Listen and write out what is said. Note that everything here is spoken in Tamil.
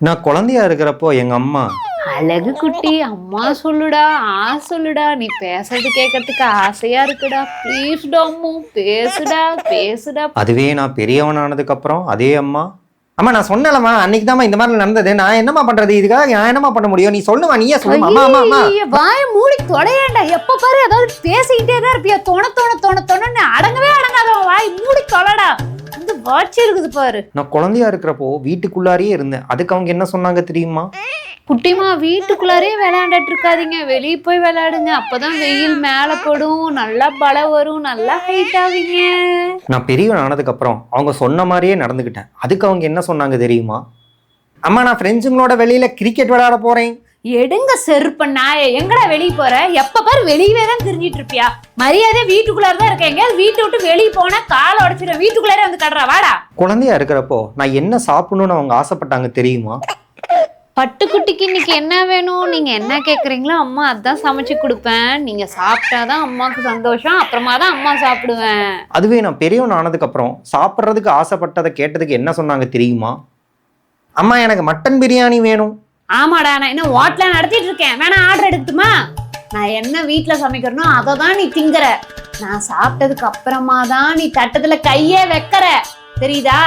நான் குழந்தையா இருக்கிறப்போ எங்க அம்மா அழகு குட்டி அம்மா சொல்லுடா சொல்லுடா நீ பேசுறது கேட்கறதுக்கு ஆசையா இருக்குடா ப்ளீஸ்டா அம்மு பேசுடா பேசுடா. அதுவே நான் பெரியவனானதுக்கு அப்புறம் அதே அம்மா அம்மா நான் சொன்னலம்மா அன்னைக்கு தாம்மா இந்த மாதிரி நடந்தது, நான் என்னம்மா பண்றது, இதுக்காக நான் என்னம்மா பண்ண முடியும், நீ சொல்லுமா, நீயே சொல்லுமா. அம்மா அம்மா அம்மா வாய மூடி தொலையேண்டா, எப்ப பாரு ஏதாவது பேசிக்கிட்டே தான் இருப்பியா, தொணன்னு அடங்கவே அடங்காத வாய் மூடி தொலைடா. வந்து வாட்சி இருக்குது பாரு. நான் குழந்தையா இருக்கிறப்போ வீட்டுக்குள்ளாரியே இருந்தேன், அதுக்கு அவங்க என்ன சொன்னாங்க தெரியுமா? குட்டிமா வீட்டுக்குள்ளாரே விளையாண்டுட்டு இருக்காதீங்க, வெளியே போய் விளையாடுங்க, அப்பதான் வெயில் மேல படும், நல்லா பலம் வரும், நல்லா ஹைட் ஆவீங்க. நான் பெரியவன் ஆனதுக்கு அப்புறம் அவங்க சொன்ன மாதிரியே நடந்துக்கிட்டேன், அதுக்கு அவங்க என்ன சொன்னாங்க தெரியுமா? அம்மா நான் ஃப்ரெண்ட்ஸுங்களோட வெளியில கிரிக்கெட் விளையாட போறேன். எடுங்க செருப்ப நாய, எங்கடா வெளியே போற, எப்ப பாரு வெளியவே தான் தெரிஞ்சிட்டு இருப்பியா, மரியாதை வீட்டுக்குள்ளாரதான் இருக்கீங்க, வீட்டை விட்டு வெளியே போனா காலை உடச்சிடும், வீட்டுக்குள்ளாரே வந்து கடுறா வாடா. குழந்தையா இருக்கிறப்போ நான் என்ன சாப்பிடணும்னு அவங்க ஆசைப்பட்டாங்க தெரியுமா? பட்டுக்குட்டிக்கு இன்னைக்கு என்ன வேணும், நீங்க என்ன கேக்குறீங்களோ அம்மா அதான் சமைச்சு கொடுப்பேன், நீங்க சாப்பிட்டாதான் அம்மாவுக்கு சந்தோஷம், அப்புறமா தான் அம்மா சாப்பிடுவேன். அதுவே நான் பெரியவன் ஆனதுக்கு அப்புறம் சாப்பிட்றதுக்கு ஆசைப்பட்டதை கேட்டதுக்கு என்ன சொன்னாங்க தெரியுமா? அம்மா எனக்கு மட்டன் பிரியாணி வேணும். ஆமாடா, நான் இன்னும் ஹோட்டல நடத்திட்டு இருக்கேன், வேணா ஆர்டர் எடுத்துமா. நான் என்ன வீட்டுல சமைக்கிறனோ அதை தான் நீ திங்குற, நான் சாப்பிட்டதுக்கு அப்புறமா தான் நீ தட்டத்துல கையே வைக்கிற, தெரியுதா?